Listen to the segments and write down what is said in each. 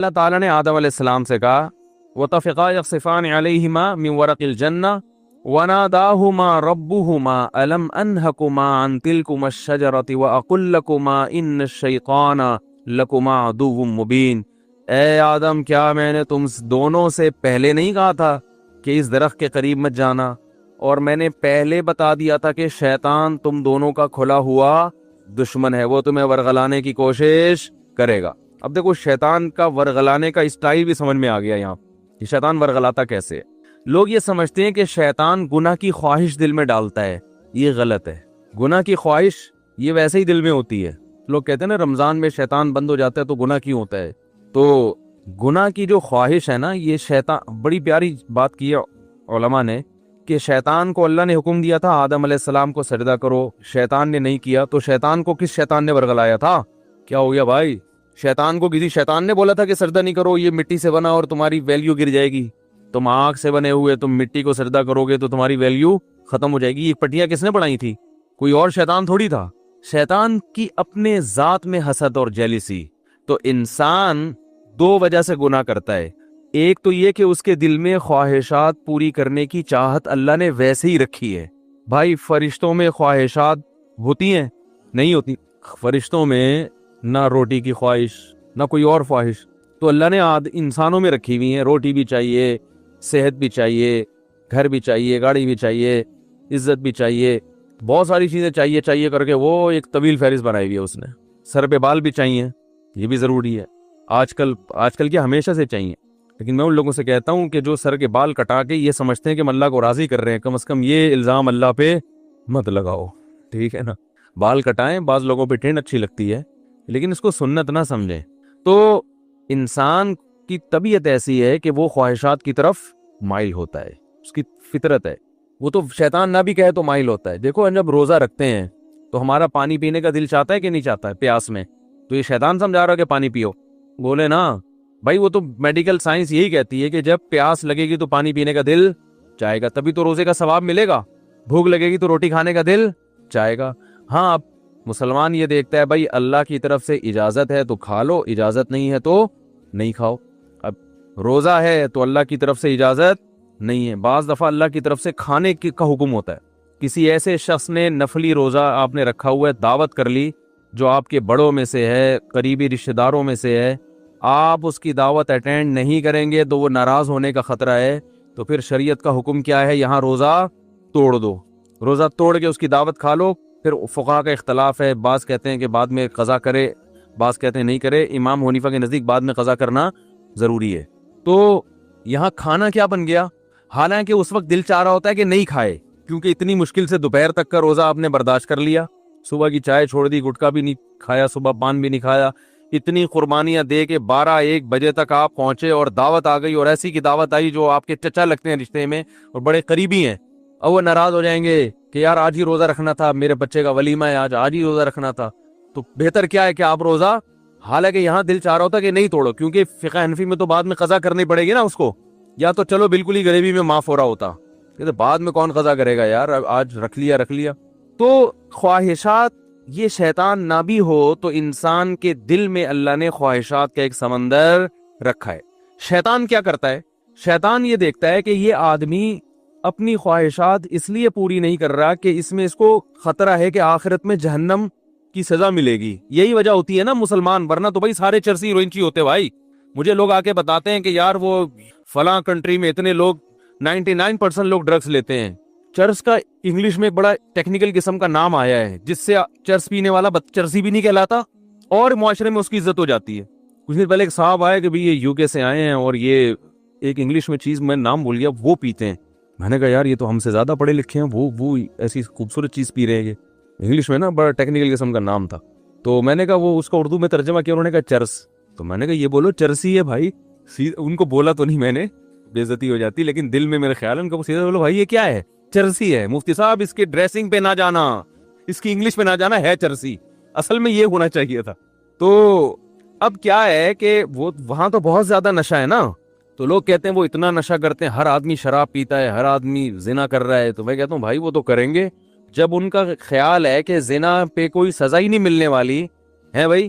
اللہ تعالیٰ نے آدم علیہ السلام سے کہا وَطَفِقَا يَخْصِفَانِ عَلَيْهِمَا مِنْ وَرَقِ الْجَنَّةِ وَنَادَاهُمَا رَبُّهُمَا أَلَمْ أَنْهَكُمَا عَنْ تِلْكُمَا الشَّجَرَةِ وَأَقُلْ لَكُمَا إِنَّ الشَّيْطَانَ لَكُمَا عَدُوٌّ مُبِينٌ۔ اے آدم، کیا میں نے تم دونوں سے پہلے نہیں کہا تھا کہ اس درخت کے قریب مت جانا؟ اور میں نے پہلے بتا دیا تھا کہ شیطان تم دونوں کا کھلا ہوا دشمن ہے، وہ تمہیں ورغلانے کی کوشش کرے گا۔ اب دیکھو شیطان کا ورغلانے کا اسٹائل بھی سمجھ میں آ گیا یہاں کہ شیطان ورغلاتا کیسے ہے۔ لوگ یہ سمجھتے ہیں کہ شیطان گناہ کی خواہش دل میں ڈالتا ہے، یہ غلط ہے۔ گناہ کی خواہش یہ ویسے ہی دل میں ہوتی ہے۔ لوگ کہتے ہیں نا رمضان میں شیطان بند ہو جاتا ہے تو گناہ کیوں ہوتا ہے؟ تو گناہ کی جو خواہش ہے نا، یہ شیطان، بڑی پیاری بات کی ہے علماء نے کہ شیطان کو اللہ نے حکم دیا تھا آدم علیہ السلام کو سجدہ کرو، شیطان نے نہیں کیا، تو شیطان کو کس شیطان نے ورغلایا تھا؟ کیا ہو گیا بھائی؟ شیطان کو کسی شیطان نے بولا تھا کہ سجدہ نہیں کرو، یہ مٹی سے بنا اور تمہاری ویلیو گر جائے گی، تم آگ سے بنے ہوئے، تم مٹی کو سجدہ کرو گے تو تمہاری ویلیو ختم ہو جائے گی۔ یہ پٹیاں کس نے بنائی تھی؟ کوئی اور شیطان تھوڑی تھا۔ شیطان کی اپنے ذات میں حسد اور جیلیسی۔ تو انسان دو وجہ سے گناہ کرتا ہے، ایک تو یہ کہ اس کے دل میں خواہشات پوری کرنے کی چاہت اللہ نے ویسے ہی رکھی ہے۔ بھائی فرشتوں میں خواہشات ہوتی ہیں؟ نہیں ہوتی۔ فرشتوں میں نہ روٹی کی خواہش، نہ کوئی اور خواہش، تو اللہ نے انسانوں میں رکھی ہوئی ہیں۔ روٹی بھی چاہیے، صحت بھی چاہیے، گھر بھی چاہیے، گاڑی بھی چاہیے، عزت بھی چاہیے، بہت ساری چیزیں چاہیے کر کے وہ ایک طویل فہرست بنائی ہوئی ہے اس نے۔ سر پہ بال بھی چاہیے، یہ بھی ضروری ہے۔ آج کل کیا ہمیشہ سے چاہیے، لیکن میں ان لوگوں سے کہتا ہوں کہ جو سر کے بال کٹا کے یہ سمجھتے ہیں کہ ہم اللہ کو راضی کر رہے ہیں، کم از کم یہ الزام اللہ پہ مت لگاؤ، ٹھیک ہے نا؟ بال کٹائیں، بعض لوگوں پہ ٹرینڈ اچھی لگتی ہے لیکن اس کو سنت نہ سمجھیں۔ تو انسان کی طبیعت ایسی ہے کہ وہ خواہشات کی طرف مائل ہوتا ہے، اس کی فطرت ہے، وہ تو شیطان نہ بھی کہے تو مائل ہوتا ہے۔ دیکھو جب روزہ رکھتے ہیں تو ہمارا پانی پینے کا دل چاہتا ہے کہ نہیں چاہتا ہے پیاس میں؟ تو یہ شیطان سمجھا رہا ہے کہ پانی پیو؟ بولے نا بھائی، وہ تو میڈیکل سائنس یہی کہتی ہے کہ جب پیاس لگے گی تو پانی پینے کا دل چاہے گا، تبھی تو روزے کا ثواب ملے گا۔ بھوک لگے گی تو روٹی کھانے کا دل چاہے گا۔ ہاں، اب مسلمان یہ دیکھتا ہے بھائی اللہ کی طرف سے اجازت ہے تو کھا لو، اجازت نہیں ہے تو نہیں کھاؤ۔ اب روزہ ہے تو اللہ کی طرف سے اجازت نہیں ہے، بعض دفعہ اللہ کی طرف سے کھانے کا حکم ہوتا ہے۔ کسی ایسے شخص نے نفلی روزہ آپ نے رکھا ہوا ہے، دعوت کر لی جو آپ کے بڑوں میں سے ہے، قریبی رشتہ داروں میں سے ہے، آپ اس کی دعوت اٹینڈ نہیں کریں گے تو وہ ناراض ہونے کا خطرہ ہے، تو پھر شریعت کا حکم کیا ہے؟ یہاں روزہ توڑ دو، روزہ توڑ کے اس کی دعوت کھا لو۔ پھر فقہا کا اختلاف ہے، بعض کہتے ہیں کہ بعد میں قضا کرے، بعض کہتے ہیں نہیں کرے۔ امام حنیفہ کے نزدیک بعد میں قضا کرنا ضروری ہے۔ تو یہاں کھانا کیا بن گیا؟ حالانکہ اس وقت دل چاہ رہا ہوتا ہے کہ نہیں کھائے، کیونکہ اتنی مشکل سے دوپہر تک کا روزہ آپ نے برداشت کر لیا، صبح کی چائے چھوڑ دی، گٹکا بھی نہیں کھایا، صبح پان بھی نہیں کھایا، اتنی قربانیاں دے کے 12-1 بجے تک آپ پہنچے اور دعوت آ گئی، اور ایسی کی دعوت آئی جو آپ کے چچا لگتے ہیں رشتے میں اور بڑے قریبی ہیں، اور وہ ناراض ہو جائیں گے کہ یار آج ہی روزہ رکھنا تھا، میرے بچے کا ولیمہ ہے، آج ہی روزہ رکھنا تھا۔ تو بہتر کیا ہے کہ آپ روزہ، حالانکہ یہاں دل چاہ رہا ہوتا کہ نہیں توڑو، کیونکہ فقہ حنفی میں تو بعد میں قضا کرنی پڑے گی نا اس کو، یا تو چلو بالکل ہی غریبی میں معاف ہو رہا ہوتا، کہ بعد میں کون قضا کرے گا یار، آج رکھ لیا۔ تو خواہشات، یہ شیطان نہ بھی ہو تو انسان کے دل میں اللہ نے خواہشات کا ایک سمندر رکھا ہے۔ شیطان کیا کرتا ہے؟ شیطان یہ دیکھتا ہے کہ یہ آدمی اپنی خواہشات اس لیے پوری نہیں کر رہا کہ اس میں اس کو خطرہ ہے کہ آخرت میں جہنم کی سزا ملے گی۔ یہی وجہ ہوتی ہے نا مسلمان، ورنہ تو بھائی سارے چرسی روئنچی ہوتے بھائی۔ مجھے لوگ آ کے بتاتے ہیں کہ یار وہ فلاں کنٹری میں اتنے لوگ 99% لوگ ڈرگز لیتے ہیں۔ چرس کا انگلش میں ایک بڑا ٹیکنیکل قسم کا نام آیا ہے جس سے چرس پینے والا چرسی بھی نہیں کہلاتا اور معاشرے میں اس کی عزت ہو جاتی ہے۔ کچھ دن پہلے ایک صاحب آئے کہ بھئی یہ یو کے سے آئے ہیں اور یہ ایک انگلش میں چیز میں نام بھول گیا، وہ پیتے ہیں۔ میں نے کہا یار یہ تو ہم سے زیادہ پڑھے لکھے ہیں، وہ ایسی خوبصورت چیز پی رہے ہیں۔ انگلش میں نا بڑا ٹیکنیکل قسم کا نام تھا، تو میں نے کہا وہ اس کو اردو میں ترجمہ کیا، انہوں نے کہا چرس۔ تو میں نے کہا یہ بولو چرسی ہے بھائی، ان کو بولا تو نہیں میں نے، بے عزتی ہو جاتی، لیکن دل میں میرے خیال ہے ان کو سیدھا بولو بھائی یہ کیا ہے؟ چرسی ہے۔ مفتی صاحب اس کے ڈریسنگ پہ نہ جانا، اس کی انگلش پہ نہ جانا، ہے چرسی، اصل میں یہ ہونا چاہیے تھا۔ تو اب کیا ہے کہ وہ وہاں تو بہت زیادہ نشہ ہے نا، تو لوگ کہتے ہیں وہ اتنا نشہ کرتے ہیں، ہر آدمی شراب پیتا ہے، ہر آدمی زنا کر رہا ہے، تو میں کہتا ہوں بھائی وہ تو کریں گے جب ان کا خیال ہے کہ زنا پہ کوئی سزا ہی نہیں ملنے والی ہے۔ بھائی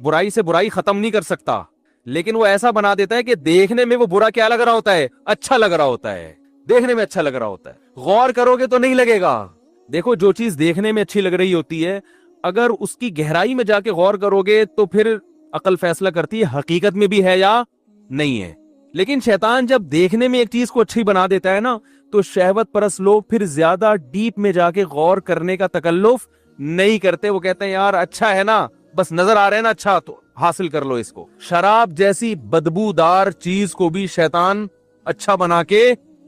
برائی سے برائی ختم نہیں کر سکتا، لیکن وہ ایسا بنا دیتا ہے کہ دیکھنے میں وہ برا کیا لگ رہا ہوتا ہے، اچھا لگ رہا ہوتا ہے، دیکھنے میں اچھا لگ رہا ہوتا ہے۔ غور کرو گے تو نہیں لگے گا۔ دیکھو جو چیز دیکھنے میں اچھی لگ رہی ہوتی ہے، اگر اس کی گہرائی میں جا کے غور کرو گے تو پھر عقل فیصلہ کرتی ہے حقیقت میں بھی ہے یا نہیں ہے۔ لیکن شیطان جب دیکھنے میں ایک چیز کو اچھی بنا دیتا ہے نا، تو شہوت پرست لوگ پھر زیادہ ڈیپ میں جا کے غور کرنے کا تکلف نہیں کرتے۔ وہ کہتے ہیں یار اچھا ہے نا، بس نظر آ رہا ہے نا، اچھا تو حاصل کر لو اس کو۔ شراب جیسی بدبودار چیز کو بھی شیطان اچھا بنا کے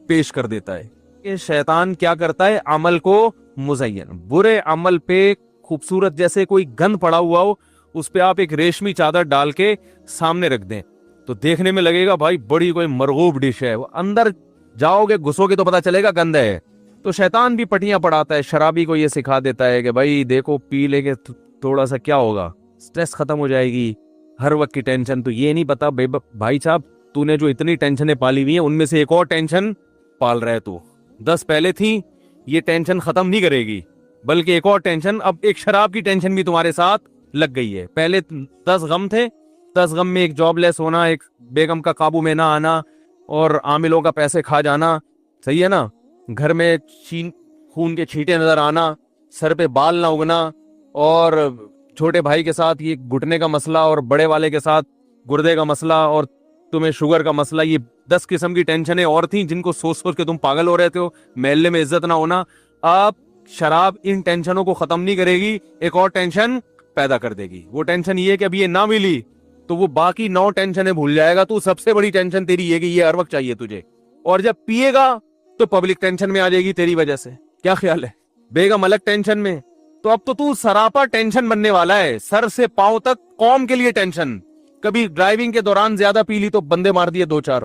پیش کر دیتا ہے کہ شیطان کیا کرتا ہے، عمل کو مزین، برے عمل پہ خوبصورت جیسے کوئی گند پڑا ہوا ہو، اس پہ آپ ایک ریشمی چادر ڈال کے سامنے رکھ دیں تو دیکھنے میں لگے گا بھائی بڑی کوئی مرغوب ڈش ہے، وہ اندر جاؤ گے گھسو گے تو پتا چلے گا گند ہے۔ تو شیطان بھی پٹیاں پڑھاتا ہے، شرابی کو یہ سکھا دیتا ہے کہ بھائی دیکھو پی لے کے تھوڑا سا کیا ہوگا، سٹریس ختم ہو جائے گی، ہر وقت کی ٹینشن۔ تو یہ نہیں پتا بھائی صاحب تو نے جو اتنی ٹینشنیں پالی ہوئی ہیں ان میں سے ایک اور ٹینشن پال رہے تو 10 پہلے تھی، یہ ٹینشن ختم نہیں کرے گی بلکہ ایک اور ٹینشن، اب ایک شراب کی ٹینشن بھی تمہارے ساتھ لگ گئی ہے۔ پہلے 10 غم تھے، 10 غم میں ایک جاب لیس ہونا، ایک بیگم کا قابو میں نہ آنا اور عاملوں کا پیسے کھا جانا، صحیح ہے نا، گھر میں خون کے چھینٹے نظر آنا، سر پہ بال نہ اگنا، اور چھوٹے بھائی کے ساتھ یہ گھٹنے کا مسئلہ اور بڑے والے کے ساتھ گردے کا مسئلہ اور تمہیں شوگر کا مسئلہ، یہ 10 قسم کی ٹینشنیں اور تھیں جن کو سوچ سوچ کے تم پاگل ہو رہے تھے، محلے میں عزت نہ ہونا۔ آپ شراب ان ٹینشنوں کو ختم نہیں کرے گی، ایک اور ٹینشن پیدا کر دے گی۔ وہ ٹینشن یہ کہ اب یہ نہ ملی تو وہ باقی 9 ٹینشنیں بھول جائے گا، تو سب سے بڑی ٹینشن تیری یہ کہ یہ ہر وقت چاہیے تجھے، اور جب پیے گا تو پبلک ٹینشن میں آ جائے گی تیری وجہ سے۔ کیا خیال ہے؟ بیگم الگ ٹینشن میں، تو اب تو سراپا ٹینشن بننے والا ہے، سر سے پاؤں تک قوم کے لیے ٹینشن۔ کبھی ڈرائیونگ کے دوران زیادہ پی لی تو بندے مار دیے 2-4۔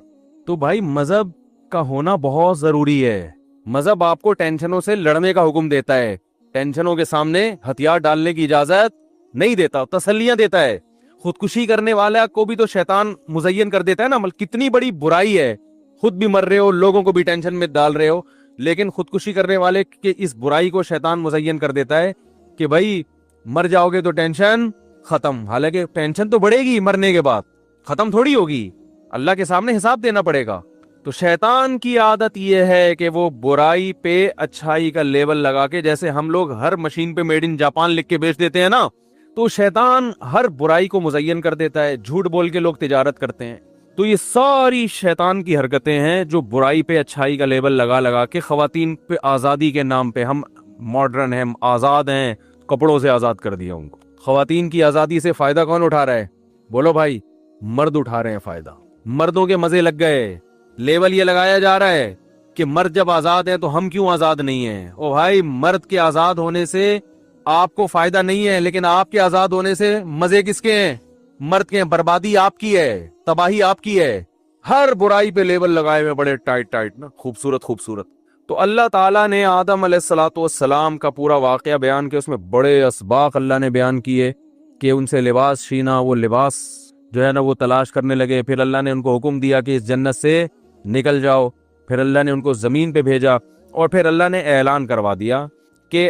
تو بھائی مذہب کا ہونا بہت ضروری ہے۔ مذہب آپ کو ٹینشنوں سے لڑنے کا حکم دیتا ہے، ٹینشنوں کے سامنے ہتھیار ڈالنے کی اجازت نہیں دیتا، تسلیاں دیتا ہے۔ خودکشی کرنے والا کو بھی تو شیطان مزین کر دیتا ہے نا، کتنی بڑی برائی ہے، خود بھی مر رہے ہو، لوگوں کو بھی ٹینشن میں ڈال رہے ہو، لیکن خودکشی کرنے والے کے اس برائی کو شیطان مزین کر دیتا ہے کہ بھائی مر جاؤ گے تو ٹینشن ختم۔ حالانکہ ٹینشن تو بڑھے گی، مرنے کے بعد ختم تھوڑی ہوگی، اللہ کے سامنے حساب دینا پڑے گا۔ تو شیطان کی عادت یہ ہے کہ وہ برائی پہ اچھائی کا لیبل لگا کے، جیسے ہم لوگ ہر مشین پہ میڈ ان جاپان لکھ کے بیچ دیتے ہیں نا، تو شیطان ہر برائی کو مزین کر دیتا ہے۔ جھوٹ بول کے لوگ تجارت کرتے ہیں، تو یہ ساری شیطان کی حرکتیں ہیں جو برائی پہ اچھائی کا لیبل لگا لگا کے خواتین پہ آزادی کے نام پہ، ہم ماڈرن ہیں، آزاد ہیں، کپڑوں سے آزاد کر دیا ان کو۔ خواتین کی آزادی سے فائدہ کون اٹھا رہا ہے؟ بولو بھائی، مرد اٹھا رہے ہیں فائدہ۔ مردوں کے مزے لگ گئے، لیبل یہ لگایا جا رہا ہے کہ مرد جب آزاد ہے تو ہم کیوں آزاد نہیں ہیں؟ او بھائی، مرد کے آزاد ہونے سے آپ کو فائدہ نہیں ہے، لیکن آپ کے آزاد ہونے سے مزے کس کے ہیں؟ مرد کے ہیں۔ بربادی آپ کی ہے، تباہی آپ کی ہے۔ ہر برائی پہ لیبل لگائے ہوئے بڑے ٹائٹ نا، خوبصورت خوبصورت۔ تو اللہ تعالیٰ نے آدم علیہ السلام کا پورا واقعہ بیان کیا، اس میں بڑے اسباق اللہ نے بیان کیے کہ ان سے لباس چھینا، وہ لباس جو ہے نا وہ تلاش کرنے لگے، پھر اللہ نے ان کو حکم دیا کہ اس جنت سے نکل جاؤ، پھر اللہ نے ان کو زمین پہ بھیجا، اور پھر اللہ نے اعلان کروا دیا کہ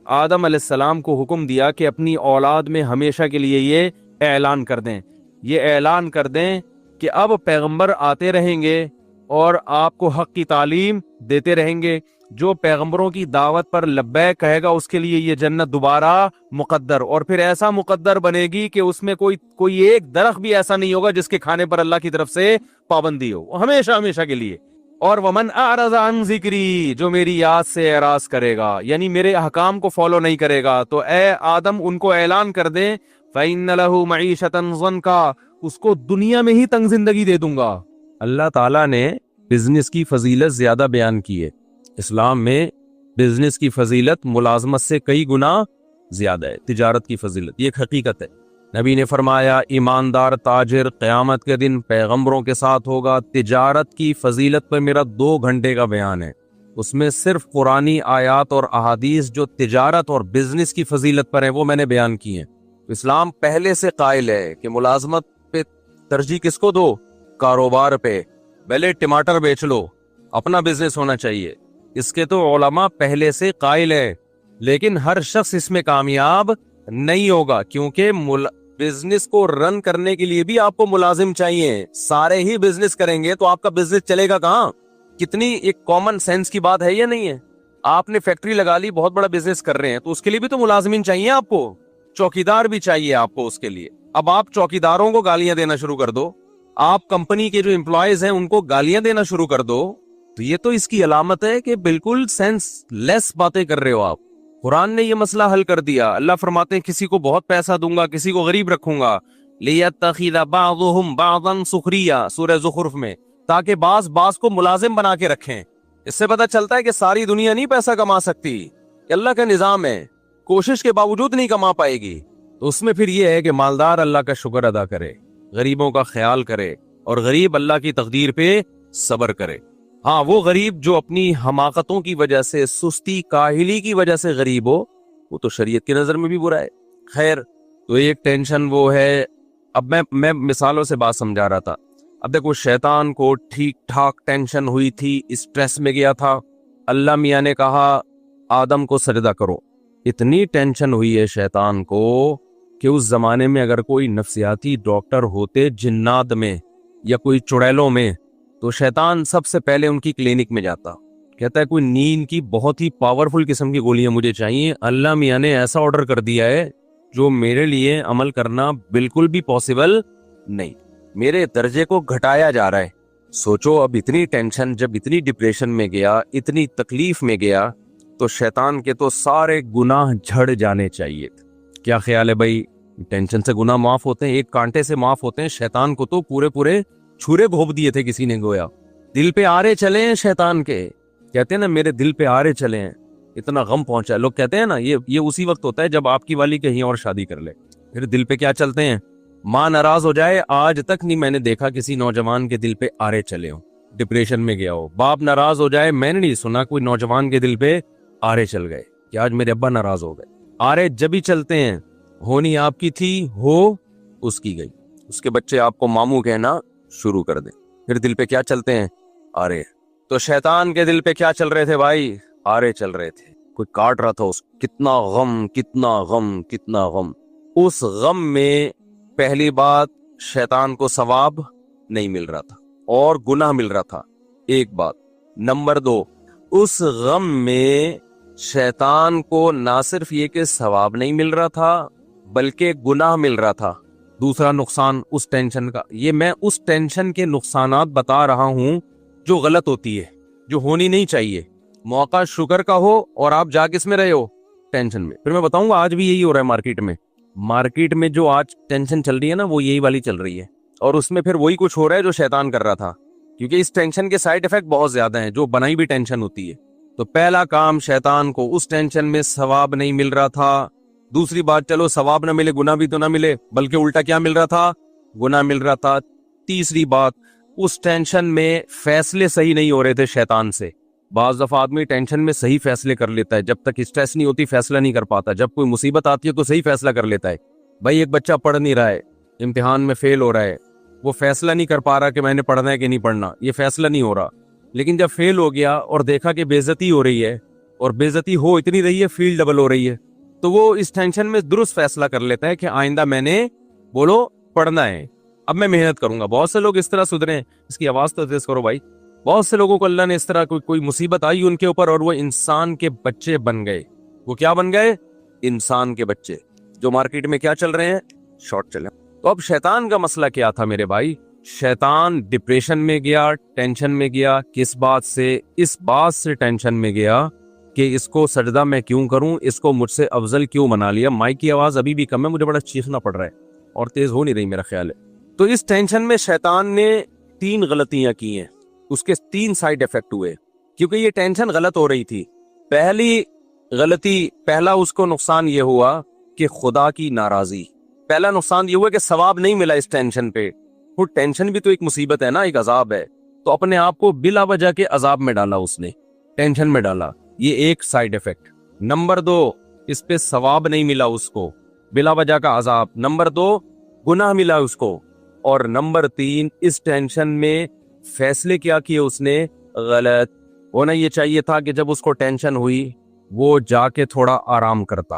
آدم علیہ السلام کو حکم دیا کہ اپنی اولاد میں ہمیشہ کے لیے یہ اعلان کر دیں، یہ اعلان کر دیں کہ اب پیغمبر آتے رہیں گے اور آپ کو حق کی تعلیم دیتے رہیں گے، جو پیغمبروں کی دعوت پر لبیک کہے گا اس کے لیے یہ جنت دوبارہ مقدر، اور پھر ایسا مقدر بنے گی کہ اس میں کوئی ایک درخت بھی ایسا نہیں ہوگا جس کے کھانے پر اللہ کی طرف سے پابندی ہو، ہمیشہ ہمیشہ کے لیے۔ اور ومن اعرض عن ذکری، جو میری یاد سے اعراض کرے گا، یعنی میرے احکام کو فالو نہیں کرے گا، تو اے آدم ان کو اعلان کر دیں فإن له معیشۃ ضنکا، اس کو دنیا میں ہی تنگ زندگی دے دوں گا۔ اللہ تعالیٰ نے بزنس کی فضیلت زیادہ بیان کی ہے، اسلام میں بزنس کی فضیلت ملازمت سے کئی گنا زیادہ ہے، تجارت کی فضیلت، یہ ایک حقیقت ہے۔ نبی نے فرمایا ایماندار تاجر قیامت کے دن پیغمبروں کے ساتھ ہوگا۔ تجارت کی فضیلت پر میرا 2 گھنٹے کا بیان ہے، اس میں صرف قرآنی آیات اور احادیث جو تجارت اور بزنس کی فضیلت پر ہیں وہ میں نے بیان کی ہیں۔ اسلام پہلے سے قائل ہے کہ ملازمت پہ ترجیح کس کو دو؟ کاروبار پہ، پہلے ٹماٹر بیچ لو، اپنا بزنس ہونا چاہیے، اس کے تو علماء پہلے سے قائل ہے، لیکن ہر شخص اس میں کامیاب نہیں ہوگا، کیونکہ بزنس کو رن کرنے کے لیے بھی آپ کو ملازم چاہیے. سارے ہی بزنس کریں گے تو آپ کا بزنس چلے گا کہاں؟ کتنی ایک کامن سینس کی بات ہے یا نہیں ہے؟ آپ نے فیکٹری لگا لی, بہت بڑا بزنس کر رہے ہیں, تو اس کے لیے بھی تو ملازمین چاہیے آپ کو, چوکیدار بھی چاہیے آپ کو اس کے لیے. اب آپ چوکیداروں کو گالیاں دینا شروع کر دو, آپ کمپنی کے جو امپلائیز ہیں ان کو گالیاں دینا شروع کر دو, تو یہ تو اس کی علامت ہے کہ بالکل سینس لیس باتیں کر رہے ہو آپ. قرآن نے یہ مسئلہ حل کر دیا. اللہ فرماتے ہیں کسی کو بہت پیسہ دوں گا, کسی کو غریب رکھوں گا. لِيَتَّخِذَ بَعْضُهُمْ بَعْضًا سُخْرِيًّا سورہ زخرف میں, تاکہ بعض کو ملازم بنا کے رکھیں. اس سے پتہ چلتا ہے کہ ساری دنیا نہیں پیسہ کما سکتی, اللہ کا نظام ہے, کوشش کے باوجود نہیں کما پائے گی. تو اس میں پھر یہ ہے کہ مالدار اللہ کا شکر ادا کرے, غریبوں کا خیال کرے, اور غریب اللہ کی تقدیر پہ صبر کرے. ہاں, وہ غریب جو اپنی حماقتوں کی وجہ سے, سستی کاہلی کی وجہ سے غریب ہو, وہ تو شریعت کی نظر میں بھی برا ہے. خیر, تو ایک ٹینشن وہ ہے. اب میں مثالوں سے بات سمجھا رہا تھا. اب دیکھو, شیطان کو ٹھیک ٹھاک ٹینشن ہوئی تھی, اسٹریس میں گیا تھا. اللہ میاں نے کہا آدم کو سجدہ کرو. اتنی ٹینشن ہوئی ہے شیطان کو کہ اس زمانے میں اگر کوئی نفسیاتی ڈاکٹر ہوتے جنات میں یا کوئی چڑیلوں میں, تو شیطان سب سے پہلے ان کی کلینک میں جاتا, کہتا ہے کوئی نیند کی بہت ہی پاورفل قسم کی گولیاں مجھے چاہیے. اللہ میاں نے ایسا آرڈر کر دیا ہے جو میرے لیے عمل کرنا بالکل بھی پاسبل نہیں, میرے درجے کو گھٹایا جا رہا ہے. سوچو, اب اتنی ٹینشن, جب اتنی ڈپریشن میں گیا, اتنی تکلیف میں گیا, تو شیطان کے تو سارے گناہ جھڑ جانے چاہیے. کیا خیال ہے بھائی؟ ٹینشن سے گناہ معاف ہوتے ہیں, ایک کانٹے سے معاف ہوتے ہیں. شیطان کو تو پورے چھرے گھونپ دیے تھے کسی نے, گویا دل پہ آرے چلے ہیں شیطان کے. کہتے ہیں نا میرے دل پہ آرے چلے ہیں, اتنا غم پہنچا. لوگ کہتے ہیں نا یہ اسی وقت ہوتا ہے جب آپ کی والی کہیں اور شادی کر لے, پھر دل پہ کیا چلتے ہیں, ماں ناراض ہو جائے. آج تک نہیں میں نے دیکھا کسی نوجوان کے دل پہ آرے چلے ہوں, ڈپریشن میں گیا ہو. باپ ناراض ہو جائے, میں نے نہیں سنا کوئی نوجوان کے دل پہ آرے چل گئے کہ آج میرے ابا ناراض ہو گئے. آرے جب ہی چلتے ہیں, ہونی آپ کی تھی, ہو اس کی گئی. اس کے بچے آپ کو ماموں کہنا شروع کر دیں, پھر دل پہ کیا چلتے ہیں, آرے. تو شیطان کے دل پہ کیا چل رہے تھے بھائی؟ آرے چل رہے تھے. کوئی کاٹ رہا تھا اس, کتنا غم کتنا غم کتنا غم. اس غم میں پہلی بات, شیطان کو ثواب نہیں مل رہا تھا اور گناہ مل رہا تھا, ایک بات. نمبر 2, اس غم میں شیطان کو نہ صرف یہ کہ ثواب نہیں مل رہا تھا بلکہ گناہ مل رہا تھا. دوسرا نقصان اس ٹینشن کا, یہ میں اس ٹینشن کے نقصانات بتا رہا ہوں جو غلط ہوتی ہے, جو ہونی نہیں چاہیے. موقع شکر کا ہو اور آپ جا کس میں رہے ہو, ٹینشن میں. پھر میں بتاؤں گا آج بھی یہی ہو رہا ہے مارکیٹ میں جو آج ٹینشن چل رہی ہے نا, وہ یہی والی چل رہی ہے. اور اس میں پھر وہی کچھ ہو رہا ہے جو شیطان کر رہا تھا, کیونکہ اس ٹینشن کے سائیڈ ایفیکٹ بہت زیادہ ہیں جو بنائی بھی ٹینشن ہوتی ہے. تو پہلا کام, شیطان کو اس ٹینشن میں ثواب نہیں مل رہا تھا. دوسری بات, چلو ثواب نہ ملے, گناہ بھی تو نہ ملے, بلکہ الٹا کیا مل رہا تھا, گناہ مل رہا تھا. تیسری بات, اس ٹینشن میں فیصلے صحیح نہیں ہو رہے تھے شیطان سے. بعض دفعہ آدمی ٹینشن میں صحیح فیصلے کر لیتا ہے, جب تک اسٹریس نہیں ہوتی فیصلہ نہیں کر پاتا. جب کوئی مصیبت آتی ہے تو صحیح فیصلہ کر لیتا ہے. بھائی ایک بچہ پڑھ نہیں رہا ہے, امتحان میں فیل ہو رہا ہے, وہ فیصلہ نہیں کر پا رہا کہ میں نے پڑھنا ہے کہ نہیں پڑھنا, یہ فیصلہ نہیں ہو رہا. لیکن جب فیل ہو گیا اور دیکھا کہ بے عزتی ہو رہی ہے, اور بے عزتی ہو اتنی رہی ہے, فیل ڈبل ہو رہی ہے, تو وہ اس ٹینشن میں درست فیصلہ کر لیتا ہے کہ آئندہ میں نے بولو پڑھنا ہے, اب میں محنت کروں گا. بہت سے لوگ اس طرح سدھرے. اس کی آواز تو تیز کرو بھائی. بہت سے لوگوں کو اللہ نے اس طرح کوئی مصیبت آئی ان کے اوپر اور وہ انسان کے بچے بن گئے. وہ کیا بن گئے, انسان کے بچے, جو مارکیٹ میں کیا چل رہے ہیں, شارٹ چلے. تو اب شیطان کا مسئلہ کیا تھا میرے بھائی؟ شیطان ڈپریشن میں گیا, ٹینشن میں گیا. کس بات سے؟ اس بات سے ٹینشن میں گیا کہ اس کو سجدہ میں کیوں کروں, اس کو مجھ سے افضل کیوں بنا لیا. مائک کی آواز ابھی بھی کم ہے, مجھے بڑا چیخنا پڑ رہا ہے اور تیز ہو نہیں رہی میرا خیال ہے. تو اس ٹینشن میں شیطان نے 3 غلطیاں کی ہیں, اس کے 3 سائیڈ ایفیکٹ ہوئے, کیونکہ یہ ٹینشن غلط ہو رہی تھی. پہلی غلطی, پہلا اس کو نقصان یہ ہوا کہ خدا کی ناراضی. پہلا نقصان یہ ہوا کہ ثواب نہیں ملا اس ٹینشن پہ. وہ ٹینشن بھی تو ایک مصیبت ہے نا, ایک عذاب ہے. تو اپنے آپ کو بلا وجہ کے عذاب میں ڈالا, اس نے ٹینشن میں ڈالا. یہ ایک سائیڈ ایفیکٹ. نمبر 2, اس پہ ثواب نہیں ملا اس کو, بلا وجہ کا عذاب. نمبر 2, گناہ ملا اس کو. اور نمبر 3, اس ٹینشن میں فیصلے کیا کیے اس نے, غلط. ہونا یہ چاہیے تھا کہ جب اس کو ٹینشن ہوئی وہ جا کے تھوڑا آرام کرتا,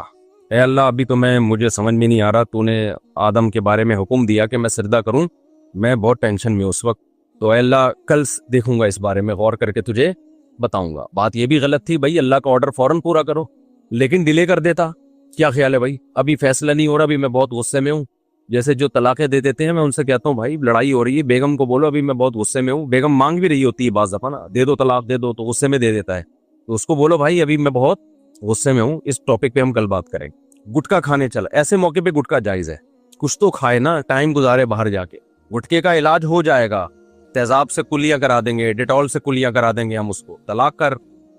اے اللہ ابھی تو مجھے سمجھ میں نہیں آ رہا، تو نے آدم کے بارے میں حکم دیا کہ میں سجدہ کروں، میں بہت ٹینشن میں اس وقت، تو اے اللہ کل دیکھوں گا، اس بارے میں غور کر کے تجھے بتاؤں گا۔ بات یہ بھی غلط تھی بھائی، اللہ کا آرڈر فوراً پورا کرو، لیکن ڈیلے کر دیتا۔ کیا خیال ہے بھائی؟ ابھی فیصلہ نہیں ہو رہا، ابھی میں بہت غصے میں ہوں۔ جیسے جو طلاقیں دے دیتے ہیں، میں ان سے کہتا ہوں بھائی لڑائی ہو رہی ہے، بیگم کو بولو ابھی میں بہت غصے میں ہوں، بیگم مانگ بھی رہی ہوتی ہے بعض دفعہ نا، دے دو طلاق دے دو، تو غصے میں دے دیتا ہے، تو اس کو بولو بھائی ابھی میں بہت غصے میں ہوں، اس ٹاپک پہ ہم کل بات کریں گے۔ گٹکا کھانے چل، ایسے موقع پہ گٹکا جائز ہے، کچھ تو کھائے نا، ٹائم گزارے باہر جا کے، گٹکے کا علاج ہو جائے گا، تیزاب سے کلیاں کرا دیں گے، ڈیٹول سے کلیاں کرا دیں گے ہم اس کو، طلاق کر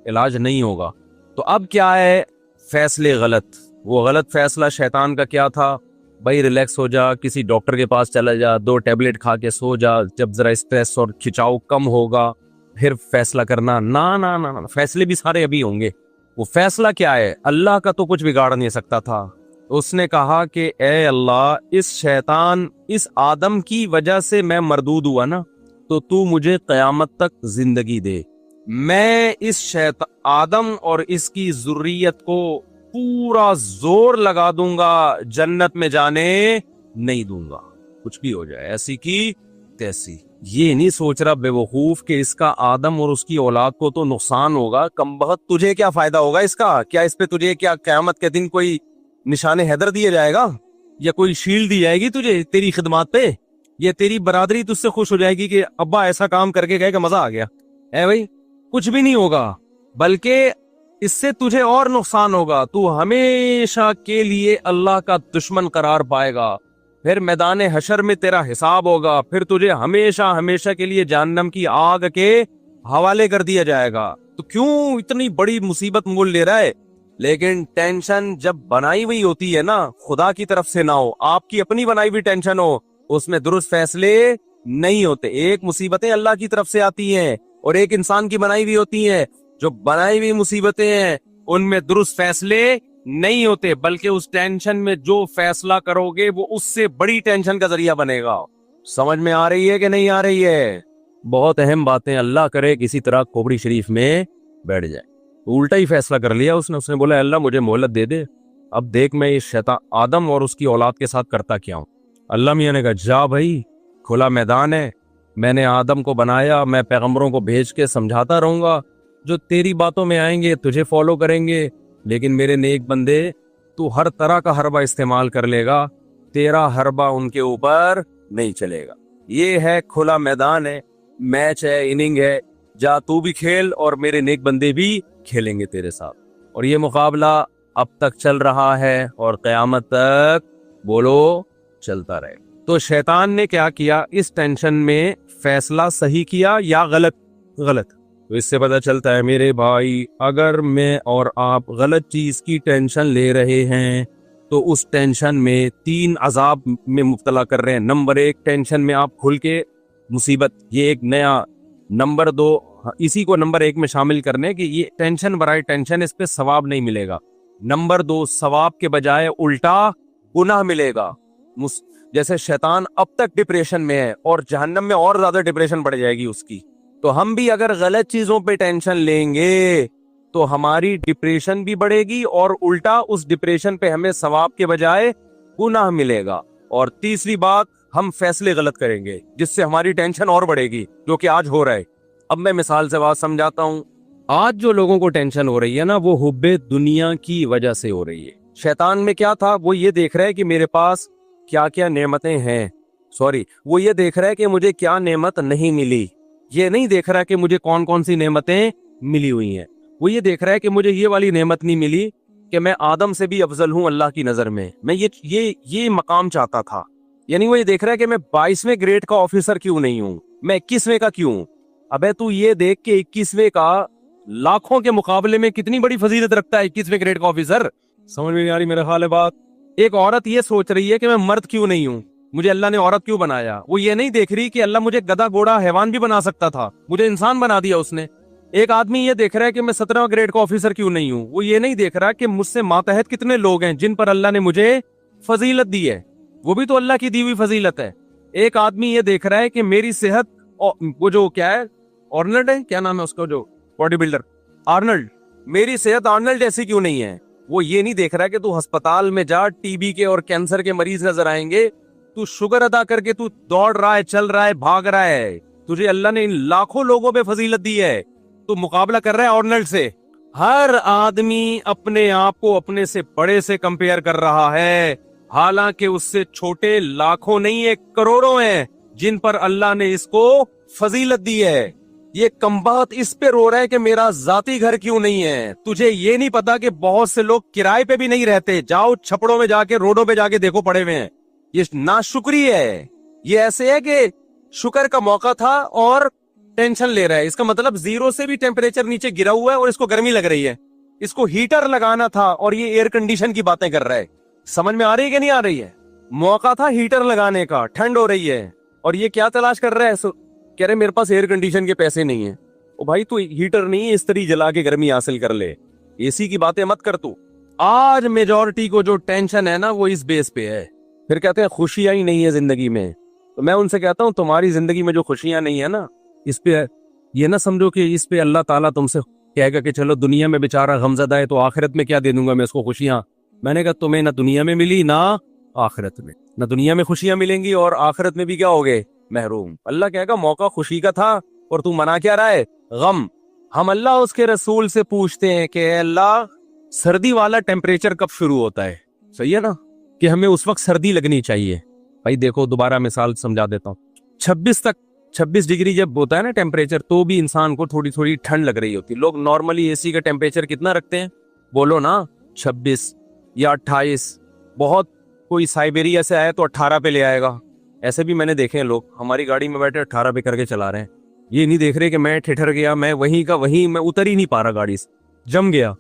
علاج نہیں ہوگا۔ تو اب کیا ہے؟ فیصلے غلط، وہ غلط فیصلہ شیطان کا کیا تھا؟ بھائی ریلیکس ہو جا، کسی ڈاکٹر کے پاس چلا جا، 2 ٹیبلٹ کھا کے سو جا، جب ذرا اسٹریس اور کھچاؤ کم ہوگا پھر فیصلہ کرنا۔ نا فیصلے بھی سارے ابھی ہوں گے۔ وہ فیصلہ کیا ہے؟ اللہ کا تو کچھ بگاڑ نہیں سکتا تھا۔ اس نے کہا کہ اے اللہ، اس شیطان، اس آدم کی وجہ سے میں مردود ہوا نا، تو مجھے قیامت تک زندگی دے، میں اس آدم اور اس کی ذریت کو پورا زور لگا دوں گا، جنت میں جانے نہیں دوں گا، کچھ بھی ہو جائے، ایسی کی تیسی۔ یہ نہیں سوچ رہا بے وقوف کہ اس کا آدم اور اس کی اولاد کو تو نقصان ہوگا، کمبخت تجھے کیا فائدہ ہوگا اس کا؟ کیا اس پہ تجھے کیا قیامت کے دن کوئی نشان حیدر دیا جائے گا، یا کوئی شیلڈ دی جائے گی تجھے تیری خدمات پہ؟ یہ تیری برادری تجھ سے خوش ہو جائے گی کہ ابا ایسا کام کر کے گئے کہ مزہ آ گیا؟ اے بھائی کچھ بھی نہیں ہوگا، بلکہ اس سے تجھے اور نقصان ہوگا، تو ہمیشہ کے لیے اللہ کا دشمن قرار پائے گا، پھر میدان حشر میں تیرا حساب ہوگا، پھر تجھے ہمیشہ ہمیشہ کے لیے جہنم کی آگ کے حوالے کر دیا جائے گا۔ تو کیوں اتنی بڑی مصیبت مول لے رہا ہے؟ لیکن ٹینشن جب بنائی ہوئی ہوتی ہے نا، خدا کی طرف سے نہ ہو، آپ کی اپنی بنائی ہوئی ٹینشن ہو، اس میں درست فیصلے نہیں ہوتے۔ ایک مصیبتیں اللہ کی طرف سے آتی ہیں اور ایک انسان کی بنائی ہوئی ہوتی ہیں، جو بنائی ہوئی مصیبتیں ہیں ان میں درست فیصلے نہیں ہوتے، بلکہ اس ٹینشن میں جو فیصلہ کرو گے وہ اس سے بڑی ٹینشن کا ذریعہ بنے گا۔ سمجھ میں آ رہی ہے کہ نہیں آ رہی ہے؟ بہت اہم باتیں، اللہ کرے کسی طرح کھوپڑی شریف میں بیٹھ جائے۔ الٹا ہی فیصلہ کر لیا اس نے بولا اللہ مجھے مہلت دے دے، اب دیکھ میں اس شیطان آدم اور اس کی اولاد کے ساتھ کرتا کیا ہوں۔ اللہ میاں نے کہا جا بھائی، کھلا میدان ہے، میں نے آدم کو بنایا، میں پیغمبروں کو بھیج کے سمجھاتا رہوں گا، جو تیری باتوں میں آئیں گے تجھے فالو کریں گے، لیکن میرے نیک بندے تو ہر طرح کا حربہ استعمال کر لے گا، تیرا حربہ ان کے اوپر نہیں چلے گا۔ یہ ہے کھلا میدان ہے، میچ ہے، اننگ ہے، جا تو بھی کھیل اور میرے نیک بندے بھی کھیلیں گے تیرے ساتھ۔ اور یہ مقابلہ اب تک چل رہا ہے اور قیامت تک بولو چلتا رہے۔ تو شیطان نے کیا کیا؟ اس ٹینشن میں فیصلہ صحیح کیا یا غلط؟ تو اس سے پتہ چلتا ہے میرے بھائی، اگر میں اور آپ غلط چیز کی ٹینشن لے رہے ہیں تو اس ٹینشن میں 3 عذاب میں مبتلا کر رہے ہیں۔ نمبر 1، ٹینشن میں آپ کھل کے مصیبت، یہ ایک نیا۔ نمبر 2، اسی کو نمبر 1 میں شامل کرنے کہ یہ ٹینشن برائے ٹینشن، اس پہ ثواب نہیں ملے گا۔ نمبر 2، ثواب کے بجائے الٹا گناہ ملے گا۔ جیسے شیطان اب تک ڈپریشن میں ہے اور جہنم میں اور زیادہ ڈپریشن بڑھ جائے گی اس کی، تو ہم بھی اگر غلط چیزوں پہ ٹینشن لیں گے تو ہماری ڈپریشن بھی بڑھے گی اور الٹا اس ڈپریشن پہ ہمیں ثواب کے بجائے گناہ ملے گا۔ اور تیسری بات، ہم فیصلے غلط کریں گے جس سے ہماری ٹینشن اور بڑھے گی، جو کہ آج ہو رہا ہے۔ اب میں مثال سے بات سمجھاتا ہوں۔ آج جو لوگوں کو ٹینشن ہو رہی ہے نا، وہ حب دنیا کی وجہ سے ہو رہی ہے۔ شیطان میں کیا تھا؟ وہ یہ دیکھ رہا ہے کہ میرے پاس کیا کیا نعمتیں ہیں، وہ یہ دیکھ رہا ہے کہ مجھے کیا نعمت نہیں ملی، یہ نہیں دیکھ رہا کہ مجھے کون کون سی نعمتیں ملی ہوئی ہیں۔ وہ یہ دیکھ رہا ہے کہ مجھے یہ والی نعمت نہیں ملی کہ میں آدم سے بھی افضل ہوں اللہ کی نظر میں یہ مقام چاہتا تھا۔ یعنی وہ یہ دیکھ رہا ہے کہ میں 22ویں گریڈ کا آفیسر کیوں نہیں ہوں، میں 21ویں کا کیوں ہوں۔ ابے تو یہ دیکھ کہ 21ویں کا لاکھوں کے مقابلے میں کتنی بڑی فضیلت رکھتا ہے 21ویں گریڈ کا آفیسر۔ سمجھ میں نہیں آ رہی میرا خیال ہے بات؟ ایک عورت یہ سوچ رہی ہے کہ میں مرد کیوں نہیں ہوں، مجھے اللہ نے عورت کیوں بنایا۔ وہ یہ نہیں دیکھ رہی کہ اللہ مجھے گدھا گھوڑا حیوان بھی بنا سکتا تھا، مجھے انسان بنا دیا اس نے۔ ایک آدمی یہ دیکھ رہا ہے کہ میں 17واں گریڈ کا آفیسر کیوں نہیں ہوں، وہ یہ نہیں دیکھ رہا کہ مجھ سے ماتحت کتنے لوگ ہیں جن پر اللہ نے مجھے فضیلت دی ہے، وہ بھی تو اللہ کی دی ہوئی فضیلت ہے۔ ایک آدمی یہ دیکھ رہا ہے کہ میری صحت، وہ جو کیا ہے، آرنلڈ ہے، کیا نام ہے اس کا جو باڈی بلڈر، آرنلڈ، میری صحت آرنلڈ جیسی کیوں نہیں ہے۔ وہ یہ نہیں دیکھ رہا کہ تو ہسپتال میں جا، ٹی بی کے اور کینسر کے مریض نظر آئیں گے، تو شکر ادا کر کے تو دوڑ رہا ہے، چل رہا ہے، بھاگ رہا ہے، تجھے اللہ نے ان لاکھوں لوگوں پہ فضیلت دی ہے، تو مقابلہ کر رہا ہے آرنلڈ سے۔ ہر آدمی اپنے آپ کو اپنے سے بڑے سے کمپیئر کر رہا ہے، حالانکہ اس سے چھوٹے لاکھوں نہیں ہیں، کروڑوں ہیں جن پر اللہ نے اس کو فضیلت دی ہے۔ یہ کمبخت اس پہ رو رہا ہے کہ میرا ذاتی گھر کیوں نہیں ہے۔ تجھے یہ نہیں پتا کہ بہت سے لوگ کرائے پہ بھی نہیں رہتے، جاؤ چھپڑوں میں جا کے، روڈوں پہ جا کے دیکھو، پڑے ہوئے ہیں۔ یہ ناشکری ہے، یہ ایسے ہے کہ شکر کا موقع تھا اور ٹینشن لے رہا ہے۔ اس کا مطلب 0 سے بھی ٹیمپریچر نیچے گرا ہوا ہے اور اس کو گرمی لگ رہی ہے، اس کو ہیٹر لگانا تھا اور یہ ایئر کنڈیشن کی باتیں کر رہا ہے۔ سمجھ میں آ رہی ہے کہ نہیں آ رہی ہے؟ موقع تھا ہیٹر لگانے کا، ٹھنڈ ہو رہی ہے، اور یہ کیا تلاش کر رہا ہے؟ کہہ رہے میرے پاس ایئر کنڈیشن کے پیسے نہیں ہیں۔ او بھائی تو ہیٹر نہیں، استری جلا کے گرمی حاصل کر لے، اے سی کی باتیں مت کر تو۔ آج میجورٹی کو جو ٹینشن ہے نا وہ اس بیس پہ ہے۔ پھر کہتے ہیں خوشیاں ہی نہیں ہے زندگی میں، تو میں ان سے کہتا ہوں تمہاری زندگی میں جو خوشیاں نہیں ہے نا، اس پہ یہ نہ سمجھو کہ اس پہ اللہ تعالیٰ تم سے کہے گا کہ چلو دنیا میں بیچارہ غمزدہ ہے تو آخرت میں کیا دے دوں گا میں اس کو خوشیاں۔ میں نے کہا تمہیں نہ دنیا میں ملی نہ آخرت میں، نہ دنیا میں خوشیاں ملیں گی اور آخرت میں بھی کیا ہوگے؟ محروم۔ اللہ کہے گا موقع خوشی کا تھا اور تو منا کیا رہا ہے؟ غم۔ ہم اللہ اس کے رسول سے پوچھتے ہیں کہ اے اللہ سردی والا ٹیمپریچر کب شروع ہوتا ہے؟ صحیح ہے نا کہ ہمیں اس وقت سردی لگنی چاہیے۔ بھائی دیکھو دوبارہ مثال سمجھا دیتا ہوں، 26 ڈگری جب ہوتا ہے نا ٹیمپریچر تو بھی انسان کو تھوڑی تھوڑی ٹھنڈ لگ رہی ہوتی ہے۔ لوگ نارملی اے سی کا ٹیمپریچر کتنا رکھتے ہیں؟ بولو نا 26 یا 28۔ بہت کوئی سائبیریا سے آئے تو 18 پہ لے آئے گا، ایسے بھی میں نے دیکھے ہیں لوگ ہماری گاڑی میں بیٹھے 18 پہ کر کے چلا رہے ہیں۔ یہ نہیں دیکھ رہے کہ میں ٹھٹر گیا، میں وہیں کا وہیں، میں اتر ہی نہیں پا رہا گاڑی سے، جم گیا۔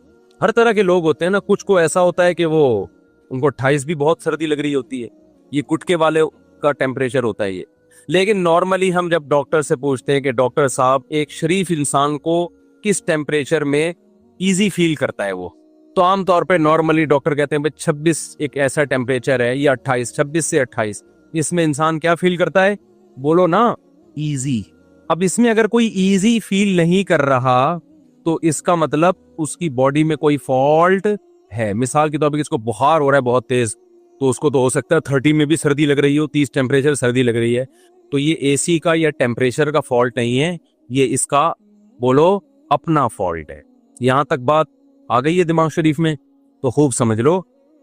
ہر طرح کے لوگ ہوتے ہیں نا، کچھ کو ایسا ہوتا ہے کہ وہ ان کو 28 بھی بہت سردی لگ رہی ہوتی ہے، یہ گٹکے والے کا ٹیمپریچر ہوتا ہے یہ۔ لیکن نارملی ہم جب ڈاکٹر سے پوچھتے ہیں کہ ڈاکٹر صاحب ایک شریف انسان کو کس ٹیمپریچر میں ایزی فیل کرتا ہے وہ، تو عام طور پہ نارملی ڈاکٹر کہتے ہیں 26 ایک ایسا ٹیمپریچر ہے، یا 28، 26 سے 28، اس میں انسان کیا فیل کرتا ہے؟ بولو نا ایزی۔ اب اس میں اگر کوئی ایزی فیل نہیں کر رہا تو اس کا مطلب اس کی باڈی میں کوئی فالٹ ہے۔ مثال کے طور پہ اس کو بخار ہو رہا ہے بہت تیز، تو اس کو تو ہو سکتا ہے 30 میں بھی سردی لگ رہی ہو، 30 ٹیمپریچر سردی لگ رہی ہے، تو یہ اے سی کا یا ٹیمپریچر کا فالٹ نہیں ہے، یہ اس کا بولو اپنا فالٹ ہے۔ یہاں تک بات آ گئی ہے دماغ شریف میں؟ تو خوب سمجھ لو،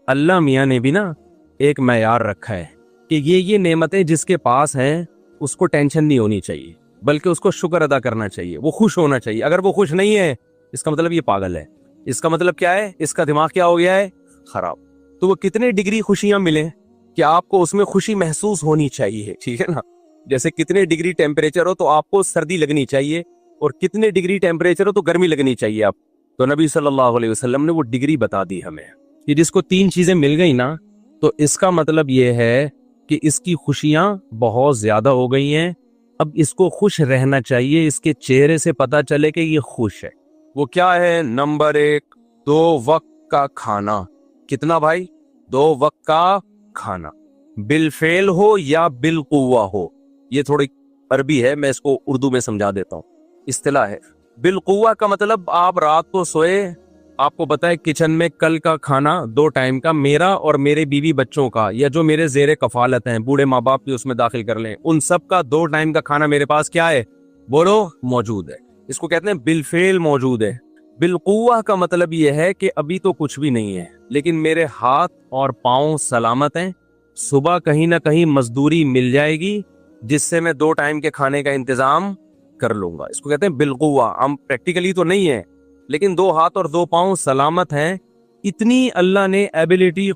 اللہ میاں نے بھی نا ایک معیار رکھا ہے کہ یہ نعمتیں جس کے پاس ہیں اس کو ٹینشن نہیں ہونی چاہیے، بلکہ اس کو شکر ادا کرنا چاہیے، وہ خوش ہونا چاہیے۔ اگر وہ خوش نہیں ہے اس کا مطلب یہ پاگل ہے، اس کا مطلب کیا ہے؟ اس کا دماغ کیا ہو گیا ہے؟ خراب۔ تو وہ کتنے ڈگری خوشیاں ملیں کہ آپ کو اس میں خوشی محسوس ہونی چاہیے، ٹھیک ہے نا؟ جیسے کتنے ڈگری ٹیمپریچر ہو تو آپ کو سردی لگنی چاہیے، اور کتنے ڈگری ٹیمپریچر ہو تو گرمی لگنی چاہیے آپ تو نبی صلی اللہ علیہ وسلم نے وہ ڈگری بتا دی ہمیں کہ جس کو 3 چیزیں مل گئی نا، تو اس کا مطلب یہ ہے کہ اس کی خوشیاں بہت زیادہ ہو گئی ہیں۔ اب اس کو خوش رہنا چاہیے، اس کے چہرے سے پتا چلے کہ یہ خوش ہے۔ وہ کیا ہے؟ نمبر 1، 2 وقت کا کھانا۔ کتنا بھائی؟ 2 وقت کا کھانا، بالفعل ہو یا بالقوہ ہو۔ یہ تھوڑی عربی ہے، میں اس کو اردو میں سمجھا دیتا ہوں، اصطلاح ہے۔ بالقوہ کا مطلب آپ رات کو سوئے، آپ کو پتا ہے کچن میں کل کا کھانا 2 ٹائم کا، میرا اور میرے بیوی بچوں کا، یا جو میرے زیر کفالت ہیں، بوڑھے ماں باپ بھی اس میں داخل کر لیں، ان سب کا 2 ٹائم کا کھانا میرے پاس کیا ہے؟ بولو موجود ہے۔ اس کو کہتے ہیں بالفعل موجود ہے۔ بالقوہ کا مطلب یہ ہے کہ ابھی تو کچھ بھی نہیں ہے، لیکن میرے ہاتھ اور پاؤں سلامت ہیں، صبح کہیں نہ کہیں مزدوری مل جائے گی جس سے میں 2 ٹائم کے کھانے کا انتظام کر لوں گا۔ اس کو کہتے ہیں بالقوہ۔ ہم پریکٹیکلی تو نہیں ہے، لیکن 2 ہاتھ اور 2 پاؤں سلامت ہیں۔ اتنی اللہ نے ایبیلٹی،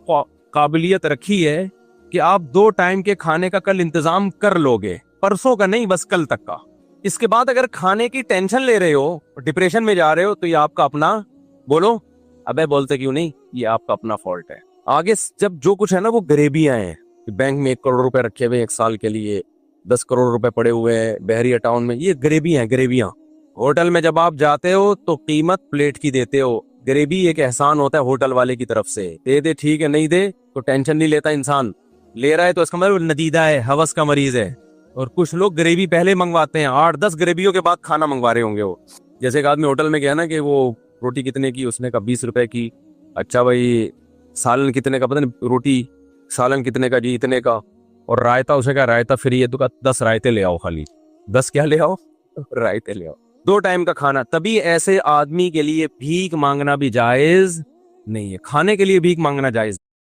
قابلیت رکھی ہے کہ آپ 2 ٹائم کے کھانے کا کل انتظام کر لو گے، پرسوں کا نہیں، بس کل تک کا۔ اس کے بعد اگر کھانے کی ٹینشن لے رہے ہو، ڈپریشن میں جا رہے ہو، تو یہ آپ کا اپنا، بولو ابے بولتے کیوں نہیں، یہ آپ کا اپنا فالٹ ہے۔ آگے جب جو کچھ ہے نا وہ غریبیاں ہیں، بینک میں 1 کروڑ روپے رکھے ہوئے 1 سال کے لیے، 10 کروڑ روپے پڑے ہوئے ہیں بحریہ ٹاؤن میں، یہ غریبی ہیں، غریبیاں۔ ہوٹل میں جب آپ جاتے ہو تو قیمت پلیٹ کی دیتے ہو، غریبی ایک احسان ہوتا ہے ہوٹل والے کی طرف سے، دے دے ٹھیک ہے، نہیں دے تو ٹینشن نہیں لیتا انسان، لے رہا ہے تو اس کا مطلب ندیدہ ہے، ہوس کا مریض ہے۔ اور کچھ لوگ غریبی پہلے منگواتے ہیں، 8-10 غریبیوں کے بعد کھانا منگوا رہے ہوں گے وہ۔ جیسے ایک آدمی ہوٹل میں گیا نا کہ وہ روٹی کتنے کی، اس نے کہا 20 روپے کی، اچھا بھائی سالن کتنے کا، پتہ نہیں روٹی سالن کتنے کا جی، اتنے کا، اور رائتا اسے کہا رائتا فری ہے، تو کہا 10 رائتے لے آؤ، خالی 10 کیا لے آؤ؟ رائتے لے آؤ، 2 ٹائم کا کھانا. تبھی ایسے آدمی کے لیے بھیک مانگنا بھی جائز نہیں ہے، کھانے کے لیے بھیک مانگنا جائز